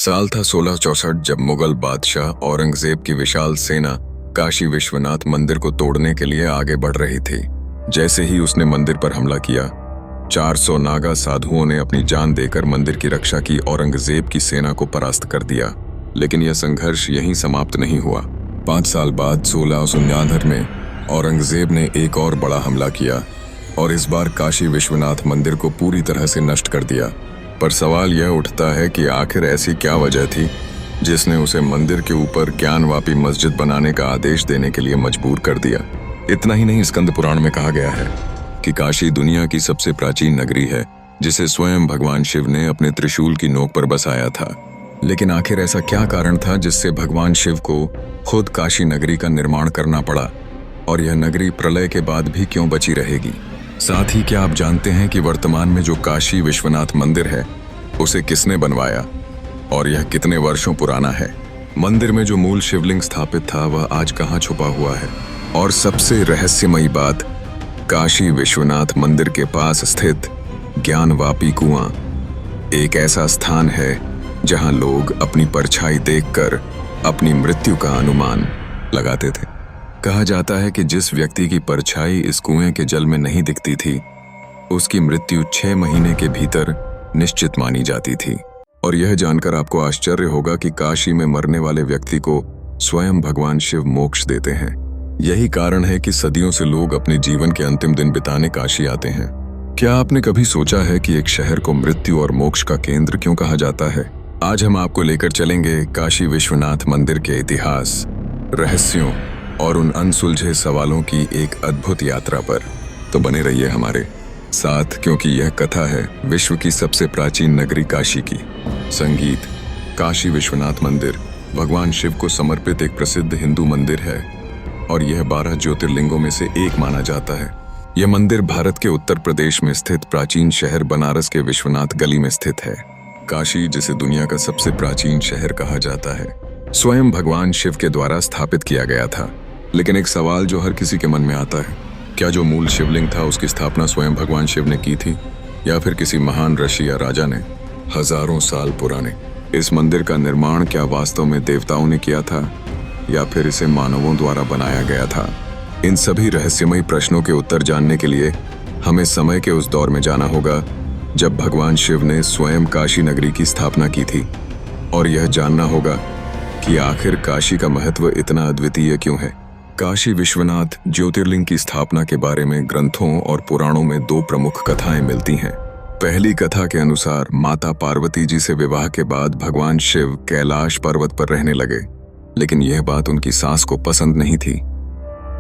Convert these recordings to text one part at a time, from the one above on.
साल था 1664 जब मुगल बादशाह औरंगजेब की विशाल सेना काशी विश्वनाथ मंदिर को तोड़ने के लिए आगे बढ़ रही थी। जैसे ही उसने मंदिर पर हमला किया, 400 नागा साधुओं ने अपनी जान देकर मंदिर की रक्षा की, औरंगजेब की सेना को परास्त कर दिया। लेकिन यह संघर्ष यहीं समाप्त नहीं हुआ। 5 साल बाद 1669 में औरंगजेब ने एक और बड़ा हमला किया और इस बार काशी विश्वनाथ मंदिर को पूरी तरह से नष्ट कर दिया। पर सवाल यह उठता है कि आखिर ऐसी क्या वजह थी जिसने उसे मंदिर के ऊपर ज्ञानवापी मस्जिद बनाने का आदेश देने के लिए मजबूर कर दिया। इतना ही नहीं, स्कंद पुराण में कहा गया है कि काशी दुनिया की सबसे प्राचीन नगरी है जिसे स्वयं भगवान शिव ने अपने त्रिशूल की नोक पर बसाया था। लेकिन आखिर ऐसा क्या कारण था जिससे भगवान शिव को खुद काशी नगरी का निर्माण करना पड़ा, और यह नगरी प्रलय के बाद भी क्यों बची रहेगी? साथ ही क्या आप जानते हैं कि वर्तमान में जो काशी विश्वनाथ मंदिर है उसे किसने बनवाया और यह कितने वर्षों पुराना है? मंदिर में जो मूल शिवलिंग स्थापित था वह आज कहाँ छुपा हुआ है? और सबसे रहस्यमयी बात, काशी विश्वनाथ मंदिर के पास स्थित ज्ञानवापी कुआं एक ऐसा स्थान है जहां लोग अपनी परछाई देखकर अपनी मृत्यु का अनुमान लगाते थे। कहा जाता है कि जिस व्यक्ति की परछाई इस कुएं के जल में नहीं दिखती थी, उसकी मृत्यु 6 महीने के भीतर निश्चित मानी जाती थी। और यह जानकर आपको आश्चर्य होगा कि काशी में मरने वाले व्यक्ति को स्वयं भगवान शिव मोक्ष देते हैं। यही कारण है कि सदियों से लोग अपने जीवन के अंतिम दिन बिताने काशी आते हैं। क्या आपने कभी सोचा है कि एक शहर को मृत्यु और मोक्ष का केंद्र क्यों कहा जाता है? आज हम आपको लेकर चलेंगे काशी विश्वनाथ मंदिर के इतिहास, रहस्यों और उन अनसुलझे सवालों की एक अद्भुत यात्रा पर। तो बने रहिए हमारे साथ, क्योंकि यह कथा है विश्व की सबसे प्राचीन नगरी काशी की। संगीत। काशी विश्वनाथ मंदिर भगवान शिव को समर्पित एक प्रसिद्ध हिंदू मंदिर है और यह 12 ज्योतिर्लिंगों में से एक माना जाता है। यह मंदिर भारत के उत्तर प्रदेश में स्थित प्राचीन शहर बनारस के विश्वनाथ गली में स्थित है। काशी, जिसे दुनिया का सबसे प्राचीन शहर कहा जाता है, स्वयं भगवान शिव के द्वारा स्थापित किया गया था। लेकिन एक सवाल जो हर किसी के मन में आता है, क्या जो मूल शिवलिंग था उसकी स्थापना स्वयं भगवान शिव ने की थी या फिर किसी महान ऋषि या राजा ने? हजारों साल पुराने इस मंदिर का निर्माण क्या वास्तव में देवताओं ने किया था या फिर इसे मानवों द्वारा बनाया गया था? इन सभी रहस्यमयी प्रश्नों के उत्तर जानने के लिए हमें समय के उस दौर में जाना होगा जब भगवान शिव ने स्वयं काशी नगरी की स्थापना की थी, और यह जानना होगा कि आखिर काशी का महत्व इतना अद्वितीय क्यों है। काशी विश्वनाथ ज्योतिर्लिंग की स्थापना के बारे में ग्रंथों और पुराणों में 2 प्रमुख कथाएं मिलती हैं। पहली कथा के अनुसार माता पार्वती जी से विवाह के बाद भगवान शिव कैलाश पर्वत पर रहने लगे, लेकिन यह बात उनकी सास को पसंद नहीं थी।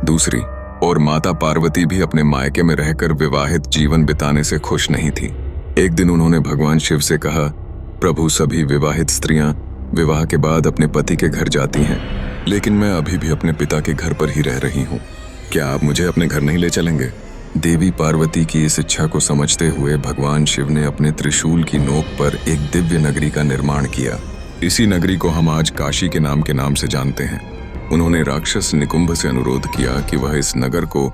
दूसरी और माता पार्वती भी अपने मायके में रहकर विवाहित जीवन बिताने से खुश नहीं थी। एक दिन उन्होंने भगवान शिव से कहा, प्रभु, सभी विवाहित स्त्रियां विवाह के बाद अपने पति के घर जाती हैं, लेकिन मैं अभी भी अपने पिता के घर पर ही रह रही हूँ। क्या आप मुझे अपने घर नहीं ले चलेंगे? देवी पार्वती की इस इच्छा को समझते हुए भगवान शिव ने अपने त्रिशूल की नोक पर एक दिव्य नगरी का निर्माण किया। इसी नगरी को हम आज काशी के नाम से जानते हैं। उन्होंने राक्षस निकुंभ से अनुरोध किया कि वह इस नगर को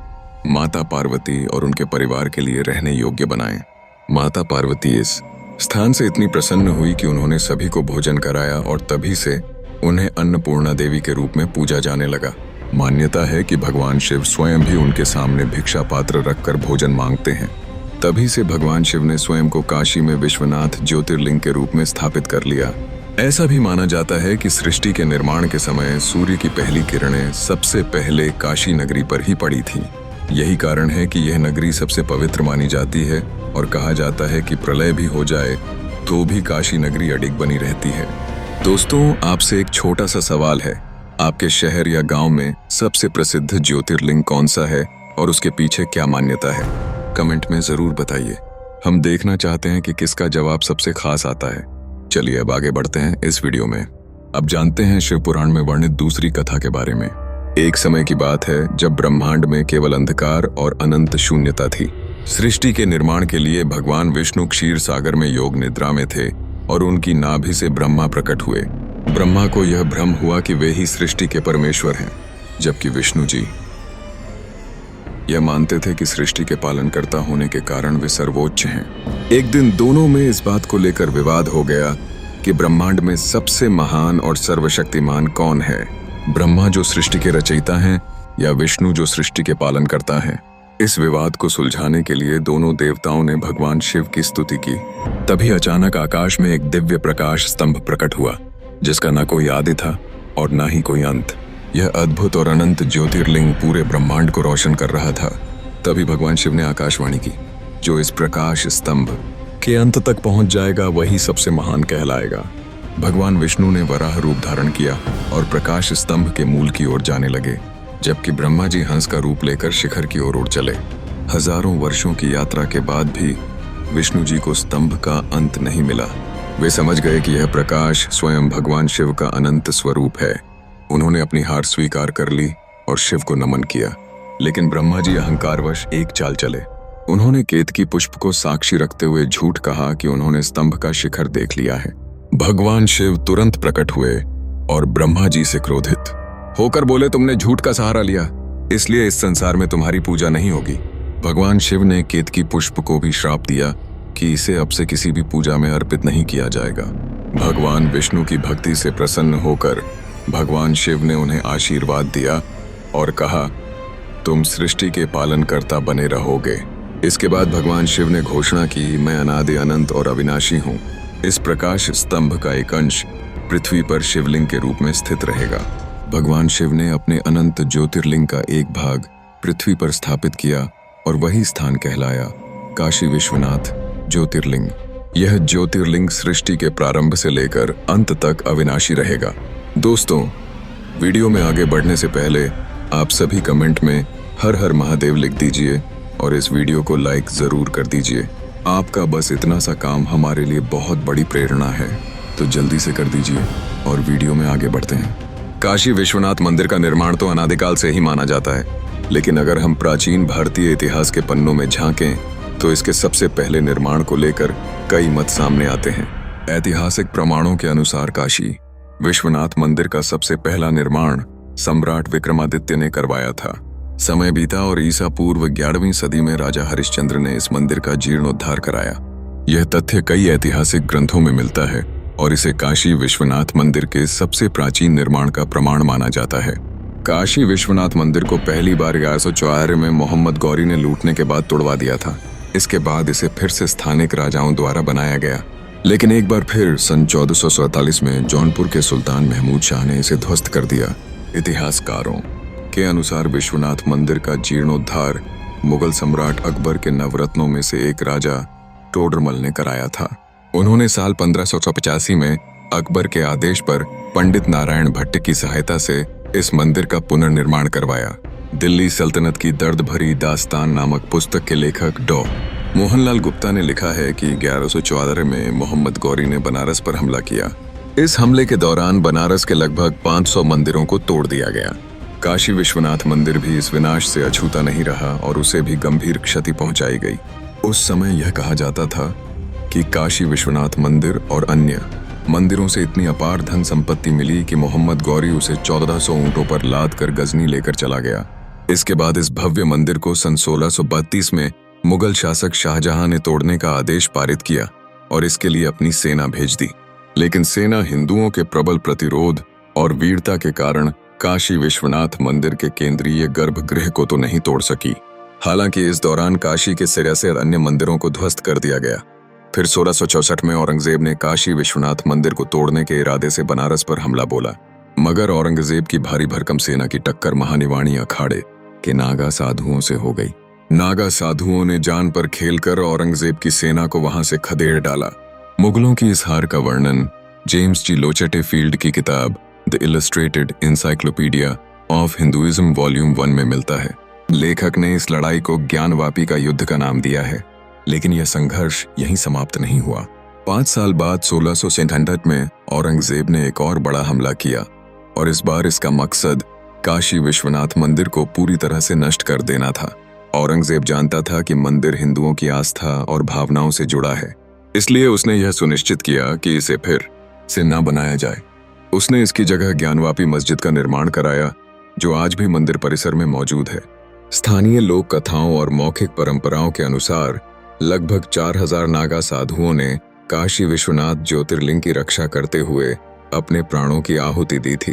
माता पार्वती और उनके परिवार के लिए रहने योग्य बनाएं। माता पार्वती इस स्थान से इतनी प्रसन्न हुई कि उन्होंने सभी को भोजन कराया और तभी से उन्हें अन्नपूर्णा देवी के रूप में पूजा जाने लगा। मान्यता है कि भगवान शिव स्वयं भी उनके सामने भिक्षा पात्र रखकर भोजन मांगते हैं। तभी से भगवान शिव ने स्वयं को काशी में विश्वनाथ ज्योतिर्लिंग के रूप में स्थापित कर लिया। ऐसा भी माना जाता है कि सृष्टि के निर्माण के समय सूर्य की पहली किरणें सबसे पहले काशी नगरी पर ही पड़ी थी। यही कारण है कि यह नगरी सबसे पवित्र मानी जाती है और कहा जाता है कि प्रलय भी हो जाए तो भी काशी नगरी अडिग बनी रहती है। दोस्तों, आपसे एक छोटा सा सवाल है, आपके शहर या गांव में सबसे प्रसिद्ध ज्योतिर्लिंग कौन सा है और उसके पीछे क्या मान्यता है? कमेंट में जरूर बताइए। हम देखना चाहते हैं कि किसका जवाब सबसे खास आता है। चलिए अब आगे बढ़ते हैं इस वीडियो में। अब जानते हैं शिव पुराण में वर्णित दूसरी कथा के बारे में। एक समय की बात है जब ब्रह्मांड में केवल अंधकार और अनंत शून्यता थी। सृष्टि के निर्माण के लिए भगवान विष्णु क्षीर सागर में योग निद्रा में थे और उनकी नाभि से ब्रह्मा प्रकट हुए। ब्रह्मा को यह भ्रम हुआ कि वे ही सृष्टि के परमेश्वर हैं, जबकि विष्णु जी यह मानते थे कि सृष्टि के पालनकर्ता होने के कारण वे सर्वोच्च हैं। एक दिन दोनों में इस बात को लेकर विवाद हो गया कि ब्रह्मांड में सबसे महान और सर्वशक्तिमान कौन है, ब्रह्मा जो सृष्टि के रचयिता हैं या विष्णु जो सृष्टि के पालन करता है। इस विवाद को सुलझाने के लिए दोनों देवताओं ने भगवान शिव की स्तुति की। तभी अचानक आकाश में एक दिव्य प्रकाश स्तंभ प्रकट हुआ, जिसका न कोई आदि था और न ही कोई अंत। यह अद्भुत और अनंत ज्योतिर्लिंग पूरे ब्रह्मांड को रोशन कर रहा था। तभी भगवान शिव ने आकाशवाणी की, जो इस प्रकाश स्तंभ के अंत तक पहुंच जाएगा वही सबसे महान कहलाएगा। भगवान विष्णु ने वराह रूप धारण किया और प्रकाश स्तंभ के मूल की ओर जाने लगे, जबकि ब्रह्मा जी हंस का रूप लेकर शिखर की ओर उड़ चले। हजारों वर्षों की यात्रा के बाद भी विष्णु जी को स्तंभ का अंत नहीं मिला। वे समझ गए कि यह प्रकाश स्वयं भगवान शिव का अनंत स्वरूप है। उन्होंने अपनी हार स्वीकार कर ली और शिव को नमन किया। लेकिन ब्रह्मा जी अहंकारवश एक चाल चले। उन्होंने केतकी पुष्प को साक्षी रखते हुए झूठ कहा कि उन्होंने स्तंभ का शिखर देख लिया है। भगवान शिव तुरंत प्रकट हुए और ब्रह्मा जी से क्रोधित होकर बोले, तुमने झूठ का सहारा लिया, इसलिए इस संसार में तुम्हारी पूजा नहीं होगी। भगवान शिव ने केतकी पुष्प को भी श्राप दिया कि इसे अब से किसी भी पूजा में अर्पित नहीं किया जाएगा। भगवान विष्णु की भक्ति से प्रसन्न होकर भगवान शिव ने उन्हें आशीर्वाद दिया और कहा, तुम सृष्टि के पालनकर्ता बने रहोगे। इसके बाद भगवान शिव ने घोषणा की, मैं अनादि अनंत और अविनाशी हूँ। इस प्रकाश स्तंभ का एक अंश पृथ्वी पर शिवलिंग के रूप में स्थित रहेगा। भगवान शिव ने अपने अनंत ज्योतिर्लिंग का एक भाग पृथ्वी पर स्थापित किया और वही स्थान कहलाया काशी विश्वनाथ ज्योतिर्लिंग। यह ज्योतिर्लिंग सृष्टि के प्रारंभ से लेकर अंत तक अविनाशी रहेगा। दोस्तों, वीडियो में आगे बढ़ने से पहले आप सभी कमेंट में हर हर महादेव लिख दीजिए और इस वीडियो को लाइक जरूर कर दीजिए। आपका बस इतना सा काम हमारे लिए बहुत बड़ी प्रेरणा है, तो जल्दी से कर दीजिए और वीडियो में आगे बढ़ते हैं। काशी विश्वनाथ मंदिर का निर्माण तो अनादिकाल से ही माना जाता है, लेकिन अगर हम प्राचीन भारतीय इतिहास के पन्नों में झांकें तो इसके सबसे पहले निर्माण को लेकर कई मत सामने आते हैं। ऐतिहासिक प्रमाणों के अनुसार काशी विश्वनाथ मंदिर का सबसे पहला निर्माण सम्राट विक्रमादित्य ने करवाया था। समय बीता और ईसा पूर्व 11वीं सदी में राजा हरिश्चंद्र ने इस मंदिर का जीर्णोद्धार कराया। यह तथ्य कई ऐतिहासिक ग्रंथों में मिलता है और इसे काशी विश्वनाथ मंदिर के सबसे प्राचीन निर्माण का प्रमाण माना जाता है। काशी विश्वनाथ मंदिर को पहली बार 1174 में मोहम्मद गौरी ने लूटने के बाद तोड़वा दिया था। इसके बाद इसे फिर से स्थानिक राजाओं द्वारा बनाया गया, लेकिन एक बार फिर सन 1447 में जौनपुर के सुल्तान महमूद शाह ने इसे ध्वस्त कर दिया। इतिहासकारों के अनुसार विश्वनाथ मंदिर का जीर्णोद्धार मुगल सम्राट अकबर के नवरत्नों में से एक राजा टोडरमल ने कराया था। उन्होंने साल 1585 में अकबर के आदेश पर पंडित नारायण भट्ट की सहायता से इस मंदिर का पुनर्निर्माण करवाया। दिल्ली सल्तनत की दर्द भरी दास्तान नामक पुस्तक के लेखक डॉ. मोहनलाल गुप्ता ने लिखा है कि 1174 में मोहम्मद गौरी ने बनारस पर हमला किया। इस हमले के दौरान बनारस के लगभग 500 मंदिरों को तोड़ दिया गया। काशी विश्वनाथ मंदिर भी इस विनाश से अछूता नहीं रहा और उसे भी गंभीर क्षति पहुंचाई गई। उस समय यह कहा जाता था कि काशी विश्वनाथ मंदिर और अन्य मंदिरों से इतनी अपार धन संपत्ति मिली कि मोहम्मद गौरी उसे 1400 ऊंटों पर लाद कर गजनी लेकर चला गया। इसके बाद इस भव्य मंदिर को सन 1632 में मुगल शासक शाहजहां ने तोड़ने का आदेश पारित किया और इसके लिए अपनी सेना भेज दी, लेकिन सेना हिंदुओं के प्रबल प्रतिरोध और वीरता के कारण काशी विश्वनाथ मंदिर के केंद्रीय गर्भगृह को तो नहीं तोड़ सकी। हालांकि इस दौरान काशी के सिरे से अन्य मंदिरों को ध्वस्त कर दिया गया। फिर 1664 में औरंगजेब ने काशी विश्वनाथ मंदिर को तोड़ने के इरादे से बनारस पर हमला बोला, मगर औरंगजेब की भारी भरकम सेना की टक्कर महानिवाणी अखाड़े के नागा साधुओं से हो गई। नागा साधुओं ने जान पर खेलकर औरंगजेब की सेना को वहां से खदेड़ डाला। मुगलों की इस हार का वर्णन जेम्स जी लोचेटे फील्ड की किताब the illustrated encyclopedia of Hinduism volume 1 में मिलता है। लेखक ने इस लड़ाई को ज्ञानवापी का युद्ध का नाम दिया है, लेकिन यह संघर्ष यहीं समाप्त नहीं हुआ। 5 साल बाद 1666 में औरंगजेब ने एक और बड़ा हमला किया और इस बार इसका मकसद काशी विश्वनाथ मंदिर को पूरी तरह से नष्ट कर देना था। औरंगजेब जानता था कि मंदिर हिंदुओं की आस्था और भावनाओं से जुड़ा है, इसलिए उसने यह सुनिश्चित किया कि इसे फिर से न बनाया जाए। उसने इसकी जगह ज्ञानवापी मस्जिद का निर्माण कराया, जो आज भी मंदिर परिसर में मौजूद है। स्थानीय लोक कथाओं और मौखिक परंपराओं के अनुसार लगभग 4000 नागा साधुओं ने काशी विश्वनाथ ज्योतिर्लिंग की रक्षा करते हुए अपने प्राणों की आहुति दी थी।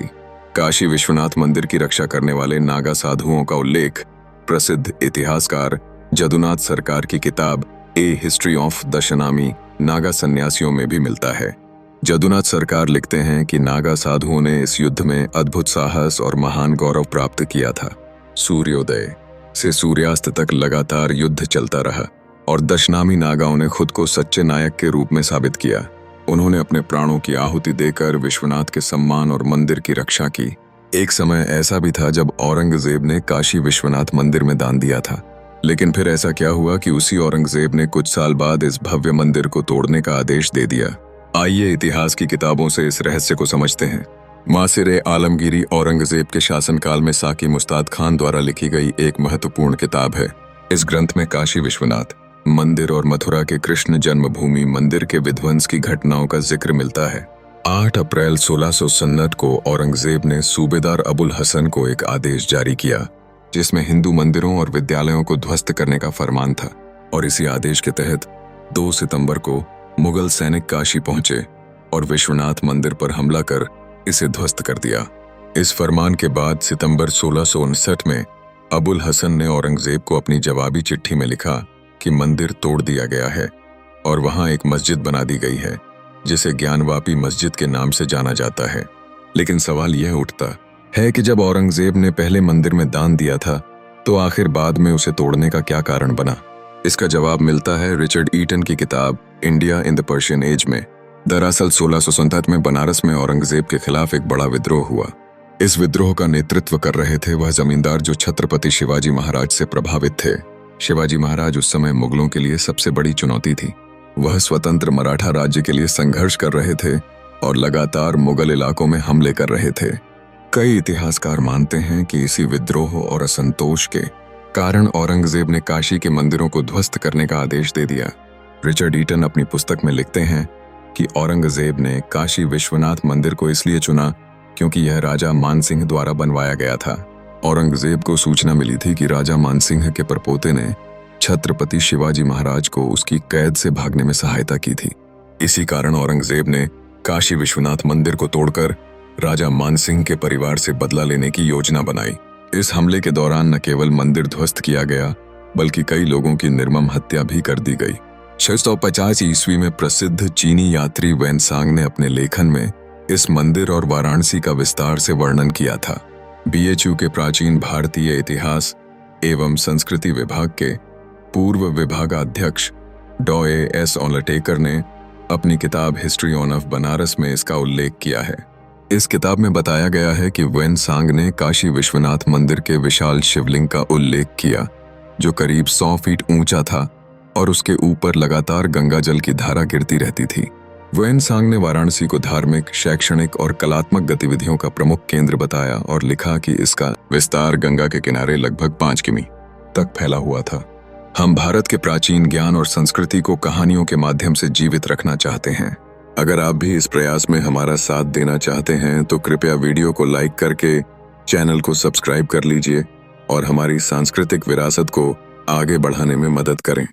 काशी विश्वनाथ मंदिर की रक्षा करने वाले नागा साधुओं का उल्लेख प्रसिद्ध इतिहासकार जदुनाथ सरकार की किताब ए हिस्ट्री ऑफ दशनामी नागा सन्यासियों में भी मिलता है। जदुनाथ सरकार लिखते हैं कि नागा साधुओं ने इस युद्ध में अद्भुत साहस और महान गौरव प्राप्त किया था। सूर्योदय से सूर्यास्त तक लगातार युद्ध चलता रहा और दशनामी नागाओं ने खुद को सच्चे नायक के रूप में साबित किया। उन्होंने अपने प्राणों की आहुति देकर विश्वनाथ के सम्मान और मंदिर की रक्षा की। एक समय ऐसा भी था जब औरंगजेब ने काशी विश्वनाथ मंदिर में दान दिया था, लेकिन फिर ऐसा क्या हुआ कि उसी औरंगजेब ने कुछ साल बाद इस भव्य मंदिर को तोड़ने का आदेश दे दिया। आइए इतिहास की किताबों से इस रहस्य को समझते हैं। मासिर आलमगीरी औरंगजेब के शासनकाल में साकी मुस्ताद खान द्वारा लिखी गई एक महत्वपूर्ण किताब है। इस ग्रंथ में काशी विश्वनाथ मंदिर और मथुरा के कृष्ण जन्मभूमि मंदिर के विध्वंस की घटनाओं का जिक्र मिलता है। 8 अप्रैल 1600 को औरंगजेब ने सूबेदार अबुल हसन को एक आदेश जारी किया जिसमें हिंदू मंदिरों और विद्यालयों को ध्वस्त करने का फरमान था, और इसी आदेश के तहत 2 सितंबर को मुगल सैनिक काशी पहुंचे और विश्वनाथ मंदिर पर हमला कर इसे ध्वस्त कर दिया। इस फरमान के बाद सितंबर 1659 में अबुल हसन ने औरंगजेब को अपनी जवाबी चिट्ठी में लिखा कि मंदिर तोड़ दिया गया है और वहां एक मस्जिद बना दी गई है जिसे ज्ञानवापी मस्जिद के नाम से जाना जाता है। लेकिन सवाल यह उठता है कि जब औरंगजेब ने पहले मंदिर में दान दिया था तो आखिर बाद में उसे तोड़ने का क्या कारण बना? इसका जवाब मिलता है रिचर्ड ईटन की किताब India in the Persian age में। दरअसल 1667 में बनारस में औरंगजेब के खिलाफ एक बड़ा विद्रोह हुआ। इस विद्रोह का नेतृत्व कर रहे थे वह जमींदार जो छत्रपति शिवाजी महाराज से प्रभावित थे। शिवाजी महाराज उस समय मुगलों के लिए सबसे बड़ी चुनौती थी। वह स्वतंत्र मराठा राज्य के लिए संघर्ष कर रहे थे और लगातार मुगल इलाकों में हमले कर रहे थे। कई इतिहासकार मानते हैं कि इसी विद्रोह और असंतोष के कारण औरंगजेब ने काशी के मंदिरों को ध्वस्त करने का आदेश दे दिया। रिचर्ड ईटन अपनी पुस्तक में लिखते हैं कि औरंगजेब ने काशी विश्वनाथ मंदिर को इसलिए चुना क्योंकि यह राजा मानसिंह द्वारा बनवाया गया था। औरंगजेब को सूचना मिली थी कि राजा मानसिंह के परपोते ने छत्रपति शिवाजी महाराज को उसकी कैद से भागने में सहायता की थी। इसी कारण औरंगजेब ने काशी विश्वनाथ मंदिर को तोड़कर राजा मानसिंह के परिवार से बदला लेने की योजना बनाई। इस हमले के दौरान न केवल मंदिर ध्वस्त किया गया बल्कि कई लोगों की निर्मम हत्या भी कर दी गई। 650 ईस्वी में प्रसिद्ध चीनी यात्री वेनसांग ने अपने लेखन में इस मंदिर और वाराणसी का विस्तार से वर्णन किया था। BHU के प्राचीन भारतीय इतिहास एवं संस्कृति विभाग के पूर्व विभागाध्यक्ष डॉ.A.S. ओलटेकर ने अपनी किताब हिस्ट्री ऑफ बनारस में इसका उल्लेख किया है। इस किताब में बताया गया है कि वेनसांग ने काशी विश्वनाथ मंदिर के विशाल शिवलिंग का उल्लेख किया जो करीब 100 फीट ऊंचा था और उसके ऊपर लगातार गंगा जल की धारा गिरती रहती थी। वेनसांग ने वाराणसी को धार्मिक, शैक्षणिक और कलात्मक गतिविधियों का प्रमुख केंद्र बताया और लिखा कि इसका विस्तार गंगा के किनारे लगभग 5 किमी तक फैला हुआ था। हम भारत के प्राचीन ज्ञान और संस्कृति को कहानियों के माध्यम से जीवित रखना चाहते हैं। अगर आप भी इस प्रयास में हमारा साथ देना चाहते हैं तो कृपया वीडियो को लाइक करके चैनल को सब्सक्राइब कर लीजिए और हमारी सांस्कृतिक विरासत को आगे बढ़ाने में मदद करें।